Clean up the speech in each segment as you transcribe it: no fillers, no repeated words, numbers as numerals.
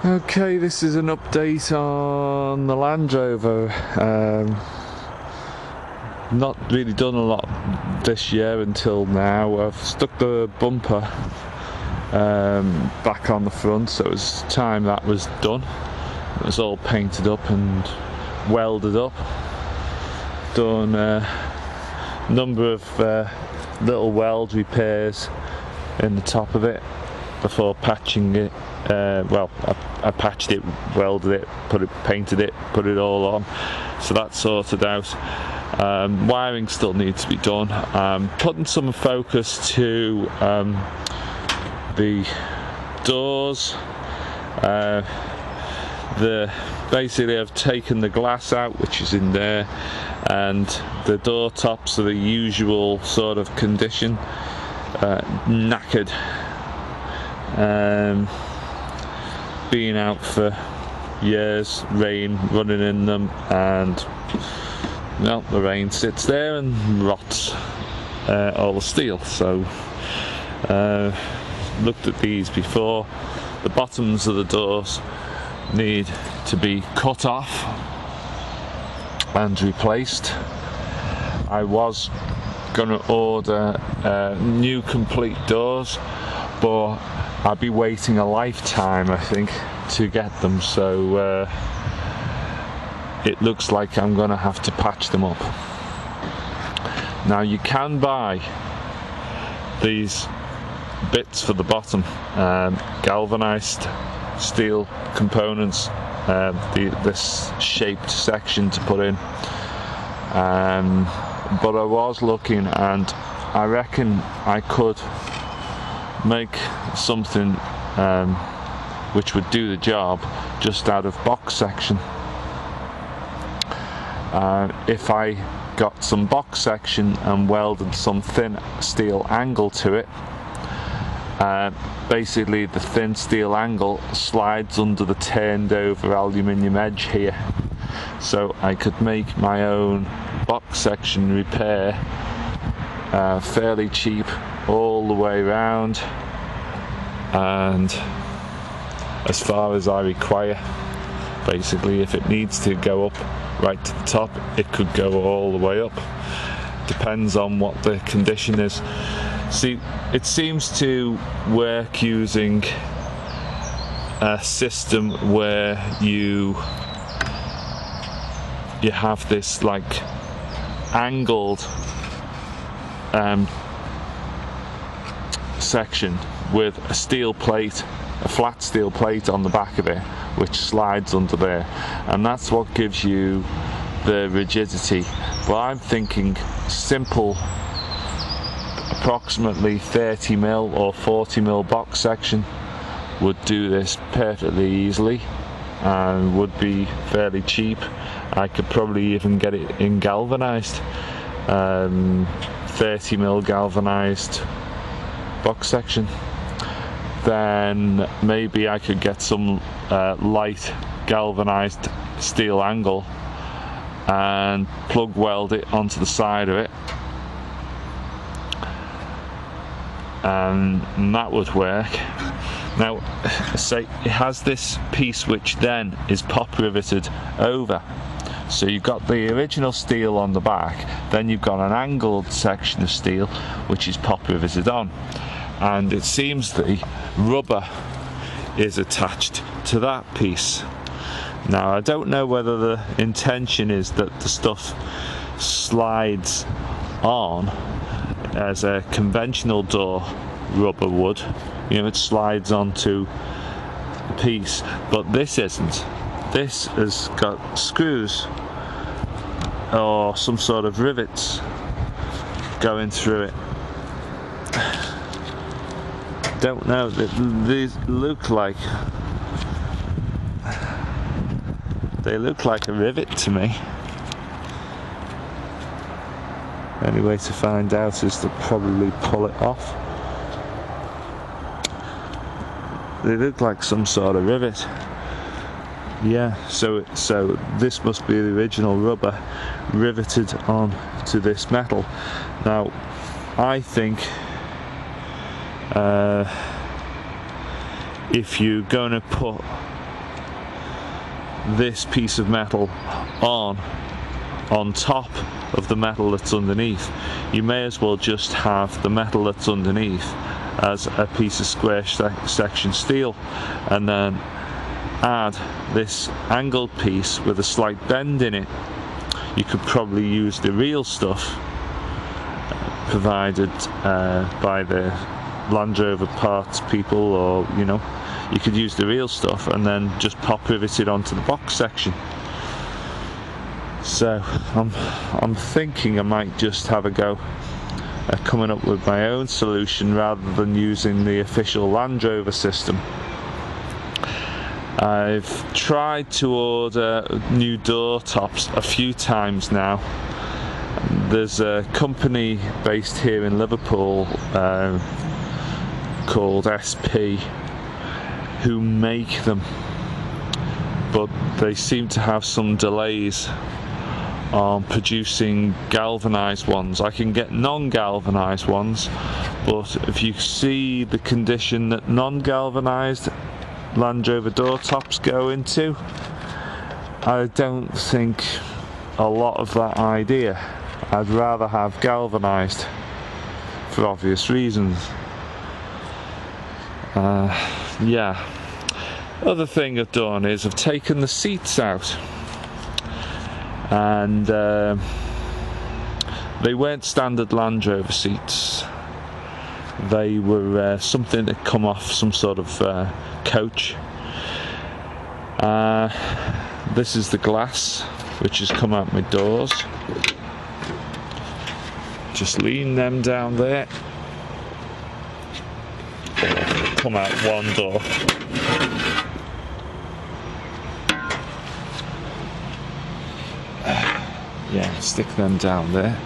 Okay, this is an update on the Land Rover. Not really done a lot this year until now. I've stuck the bumper back on the front, so it was time that was done. It was all painted up and welded up. Done a number of little weld repairs in the top of it before patching it. I patched it, welded it, painted it, put it all on, so that's sorted out. Wiring still needs to be done. Putting some focus to the doors. Basically I've taken the glass out, which is in there, and the door tops are the usual sort of condition, knackered. Being out for years, rain running in them, and the rain sits there and rots all the steel. So looked at these before. The bottoms of the doors need to be cut off and replaced. I was going to order new complete doors, but I'll be waiting a lifetime, I think, to get them, so it looks like I'm going to have to patch them up. Now you can buy these bits for the bottom, galvanized steel components, this shaped section to put in, but I was looking, and I reckon I could make something which would do the job just out of box section. If I got some box section and welded some thin steel angle to it, basically the thin steel angle slides under the turned over aluminium edge here, so I could make my own box section repair fairly cheap all the way around, and as far as I require. Basically, if it needs to go up right to the top, it could go all the way up. Depends on what the condition is. See, it seems to work using a system where you have this like angled section with a steel plate, a flat steel plate on the back of it, which slides under there, and that's what gives you the rigidity. But I'm thinking simple, approximately 30mm or 40mm box section would do this perfectly easily and would be fairly cheap. I could probably even get it in galvanized, 30mm galvanized box section. Then maybe I could get some light galvanized steel angle and plug weld it onto the side of it, and that would work. Now, say it has this piece which then is pop riveted over, so you've got the original steel on the back, then you've got an angled section of steel which is pop riveted on, and it seems the rubber is attached to that piece. Now I don't know whether the intention is that the stuff slides on as a conventional door rubber would, it slides onto the piece, but this isn't. This has got screws or some sort of rivets going through it. Don't know, these look like a rivet to me. Only way to find out is to probably pull it off. They look like some sort of rivet. Yeah, so this must be the original rubber riveted on to this metal. Now, I think if you're going to put this piece of metal on top of the metal that's underneath. You may as well just have the metal that's underneath as a piece of square section steel, and then add this angled piece with a slight bend in it. You could probably use the real stuff provided by the Land Rover parts people, or you know, you could use the real stuff and then just pop rivet it onto the box section. So I'm thinking I might just have a go at coming up with my own solution rather than using the official Land Rover system. I've tried to order new door tops a few times now. There's a company based here in Liverpool called SP who make them, but they seem to have some delays on producing galvanized ones. I can get non-galvanized ones, but if you see the condition that non-galvanized Land Rover door tops go into, I don't think a lot of that idea. I'd rather have galvanized for obvious reasons. Yeah. Other thing I've done is I've taken the seats out, and they weren't standard Land Rover seats. They were something that come off some sort of coach. This is the glass which has come out my doors. Just lean them down there. Come out one door. Yeah, stick them down there.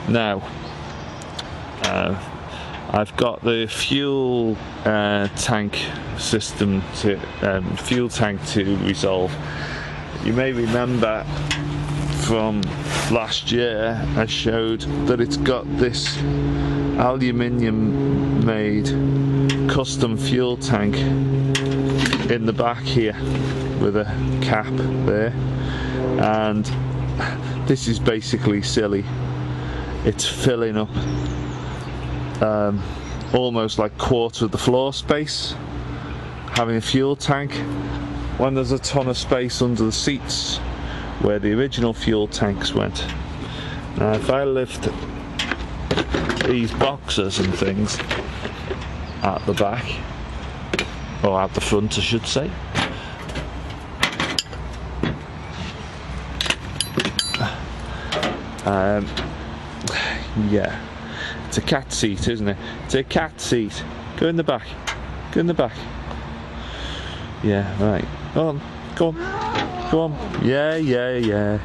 Now, I've got the fuel tank system to fuel tank to resolve. You may remember from last year I showed that it's got this aluminium made custom fuel tank in the back here with a cap there, and this is basically silly. It's filling up almost like quarter of the floor space, having a fuel tank when there's a ton of space under the seats where the original fuel tanks went. Now if I lift these boxes and things at the back, or at the front I should say, yeah, it's a cat seat, isn't it? It's a cat seat. Go in the back. Go in the back. Yeah, right. Go on. Go on. Go on. Yeah.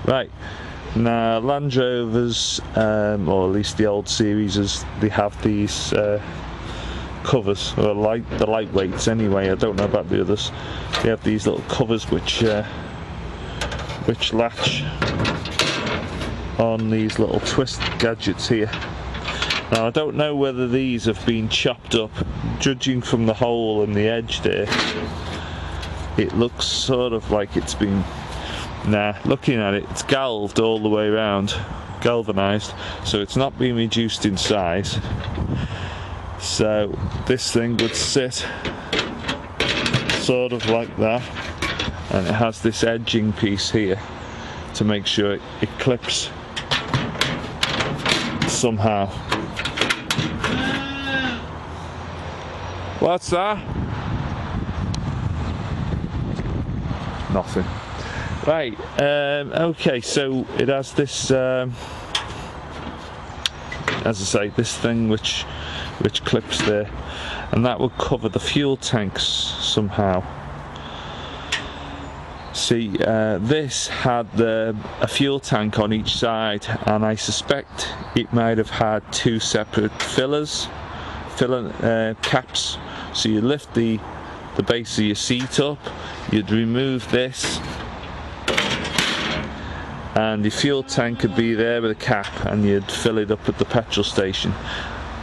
Right. Now, Land Rovers, or at least the old series, they have these covers, or the lightweights anyway. I don't know about the others. They have these little covers which latch on these little twist gadgets here. Now I don't know whether these have been chopped up. Judging from the hole in the edge there, it looks sort of like it's been, looking at it, it's galved all the way around, galvanized, so it's not been reduced in size. So this thing would sit sort of like that, and it has this edging piece here to make sure it clips somehow. What's that? Nothing. Right, okay, so it has this, as I say, this thing which clips there, and that will cover the fuel tanks somehow. See, this had a fuel tank on each side, and I suspect it might have had two separate caps. So you lift the base of your seat up, you'd remove this, and the fuel tank could be there with a cap, and you'd fill it up at the petrol station.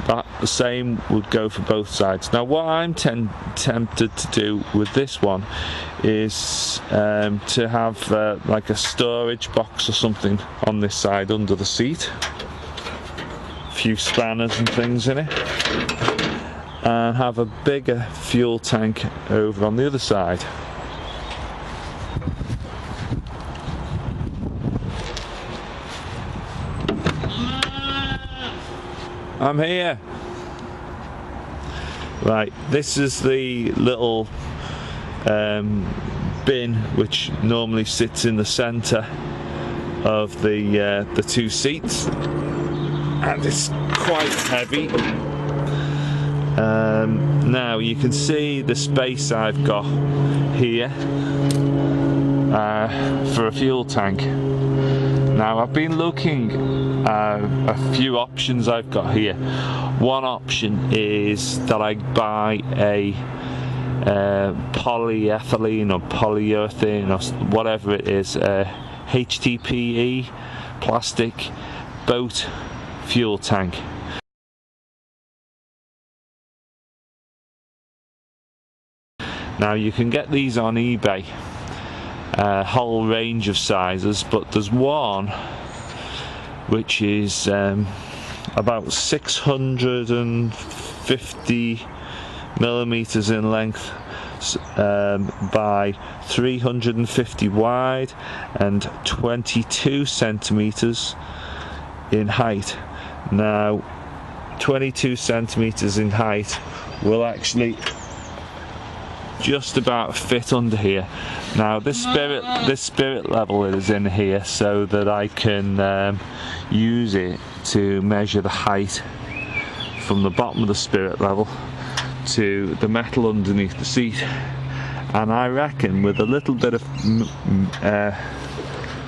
That the same would go for both sides. Now what I'm tempted to do with this one is to have like a storage box or something on this side under the seat, a few spanners and things in it, and have a bigger fuel tank over on the other side. I'm here. Right, this is the little bin which normally sits in the centre of the two seats, and it's quite heavy. Now you can see the space I've got here for a fuel tank. Now I've been looking at a few options I've got here. One option is that I buy a polyethylene or polyurethane or whatever it is, HDPE plastic boat fuel tank. Now you can get these on eBay, a whole range of sizes, but there's one which is about 650 millimeters in length by 350 wide and 22 centimeters in height. Now 22 centimeters in height will actually just about fit under here. Now this spirit level is in here so that I can use it to measure the height from the bottom of the spirit level to the metal underneath the seat, and I reckon with a little bit of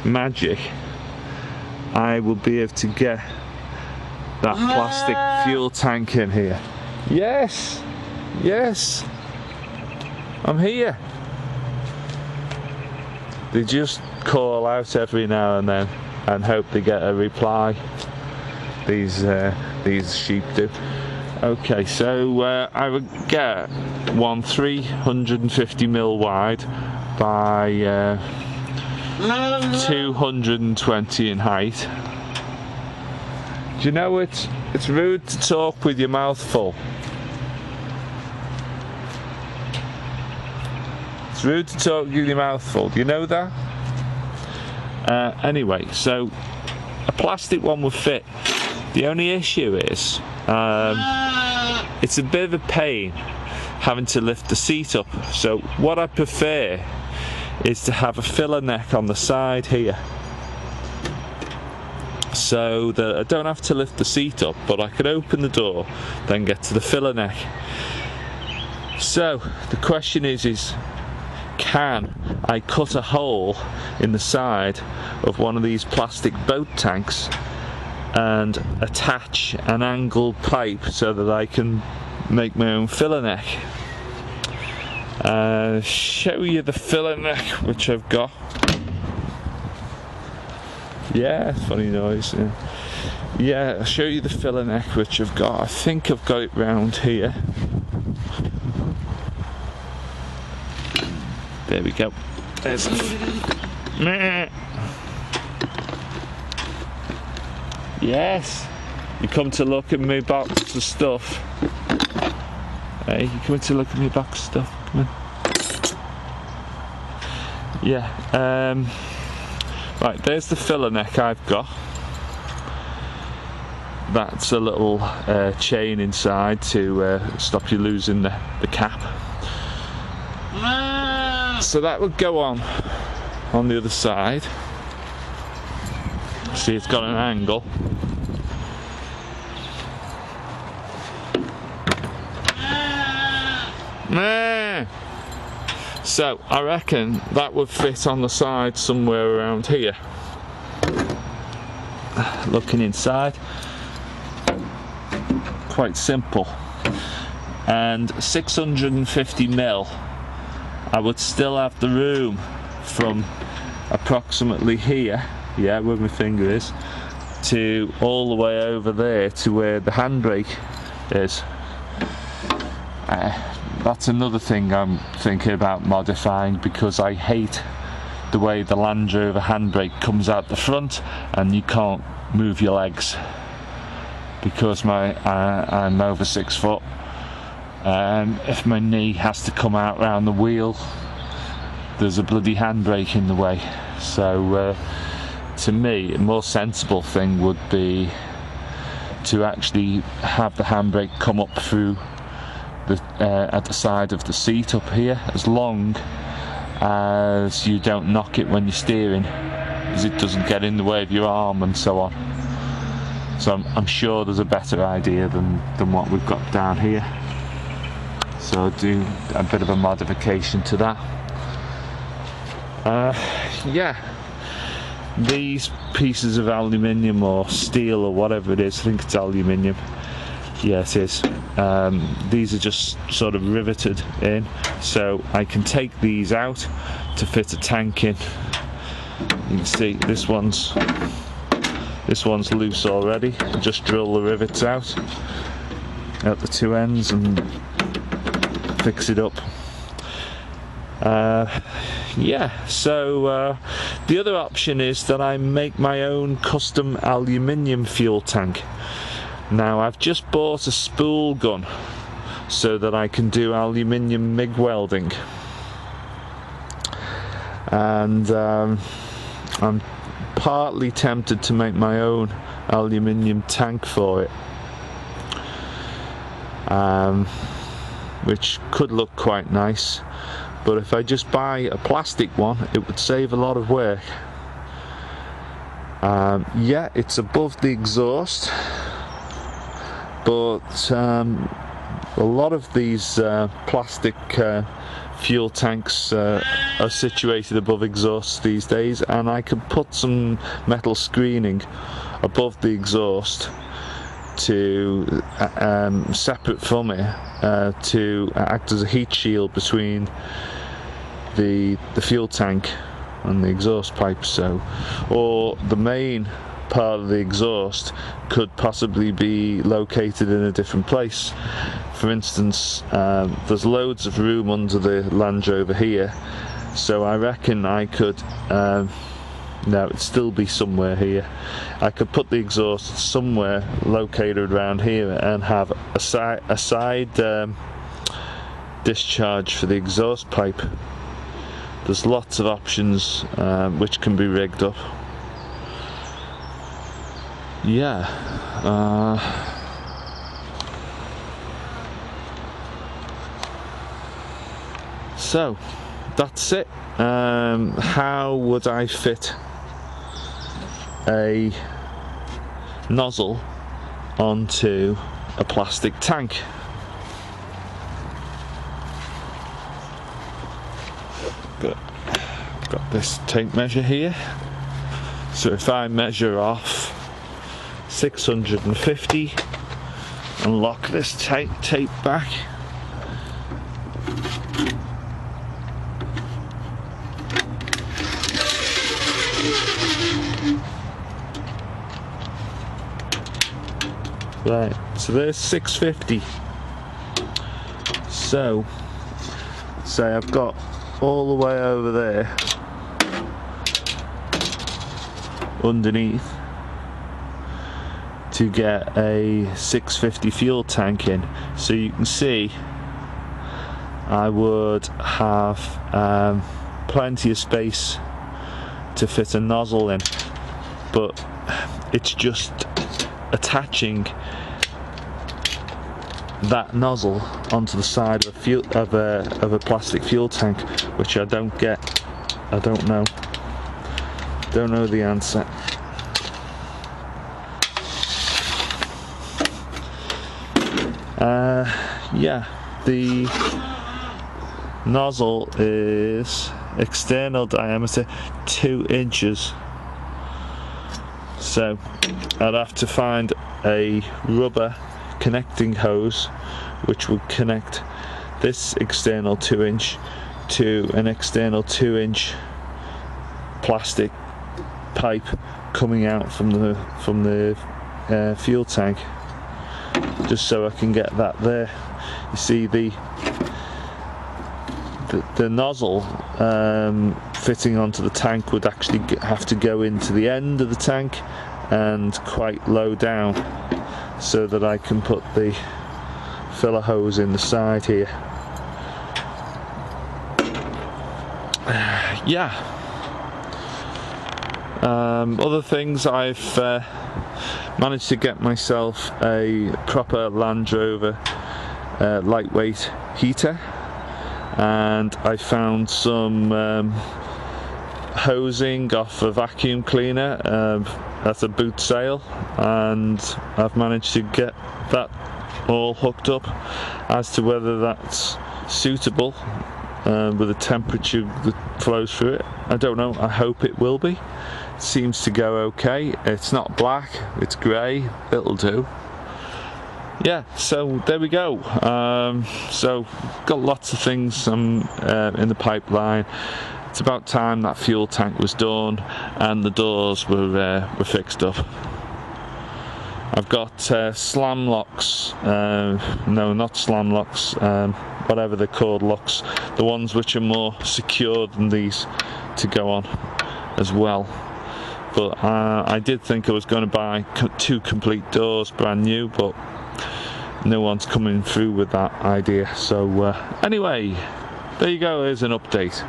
magic I will be able to get that plastic fuel tank in here. Yes, yes, I'm here. They just call out every now and then and hope they get a reply. These sheep do. Okay, so I would get one 350 mil wide by 220 in height. Do you know it's rude to talk with your mouth full. It's rude to talk with your mouth full. Do you know that? Anyway, so a plastic one would fit. The only issue is it's a bit of a pain having to lift the seat up. So what I prefer is to have a filler neck on the side here, so that I don't have to lift the seat up, but I can open the door, then get to the filler neck. So the question is can I cut a hole in the side of one of these plastic boat tanks and attach an angled pipe so that I can make my own filler neck? Show you the filler neck which I've got. Yeah, funny noise. Yeah, I'll show you the filler neck which I've got. I think I've got it round here. There we go. There's yes, you come to look at my box of stuff. Hey, you come to look at my box of stuff. Come on. Yeah. Right, there's the filler neck I've got. That's a little chain inside to stop you losing the cap. So that would go on the other side. See, it's got an angle. So I reckon that would fit on the side somewhere around here. Looking inside, quite simple. And 650 mil, I would still have the room from approximately here, yeah, where my finger is, to all the way over there to where the handbrake is. That's another thing I'm thinking about modifying, because I hate the way the Landrover handbrake comes out the front and you can't move your legs, because I'm over 6 foot. If my knee has to come out round the wheel, there's a bloody handbrake in the way. So to me, a more sensible thing would be to actually have the handbrake come up through at the side of the seat up here, as long as you don't knock it when you're steering, as it doesn't get in the way of your arm and so on. So I'm sure there's a better idea than what we've got down here. So I'll do a bit of a modification to that. Yeah, these pieces of aluminium or steel or whatever it is, I think it's aluminium. Yeah, it is. These are just sort of riveted in, so I can take these out to fit a tank in. You can see this one's loose already. Just drill the rivets out at the two ends and fix it up. Yeah, so the other option is that I make my own custom aluminium fuel tank. Now, I've just bought a spool gun so that I can do aluminium MIG welding, and I'm partly tempted to make my own aluminium tank for it, which could look quite nice, but if I just buy a plastic one, it would save a lot of work. Yeah, it's above the exhaust, but a lot of these plastic fuel tanks are situated above exhaust these days, and I could put some metal screening above the exhaust to separate from it, to act as a heat shield between the fuel tank and the exhaust pipe. So, or the main part of the exhaust could possibly be located in a different place. For instance, there's loads of room under the Landrover here, so I reckon I could no, it'd still be somewhere here. I could put the exhaust somewhere located around here and have a side discharge for the exhaust pipe. There's lots of options which can be rigged up. Yeah, so that's it. How would I fit a nozzle onto a plastic tank? Got this tape measure here, so if I measure off 650 and lock this tape back, right, so there's 650. So say I've got all the way over there underneath to get a 650 fuel tank in. So you can see I would have plenty of space to fit a nozzle in, but it's just attaching that nozzle onto the side of a plastic fuel tank, which I don't get. I don't know the answer. Yeah, the nozzle is external diameter 2 inches, so I'd have to find a rubber connecting hose which would connect this external 2-inch to an external 2-inch plastic pipe coming out from the fuel tank. just so I can get that there. You see the nozzle fitting onto the tank would actually have to go into the end of the tank and quite low down, so that I can put the filler hose in the side here. Yeah. Other things, I've managed to get myself a proper Landrover lightweight heater, and I found some hosing off a vacuum cleaner at a boot sale, and I've managed to get that all hooked up. As to whether that's suitable with the temperature that flows through it, I don't know. I hope it will be. It seems to go okay. It's not black, it's grey. It'll do. Yeah, so there we go. So got lots of things in the pipeline. It's about time that fuel tank was done and the doors were fixed up. I've got slam locks, no, not slam locks, whatever they're called, locks, the ones which are more secure than these, to go on as well. But I did think I was going to buy 2 complete doors brand new, but no one's coming through with that idea. So anyway, there you go, here's an update.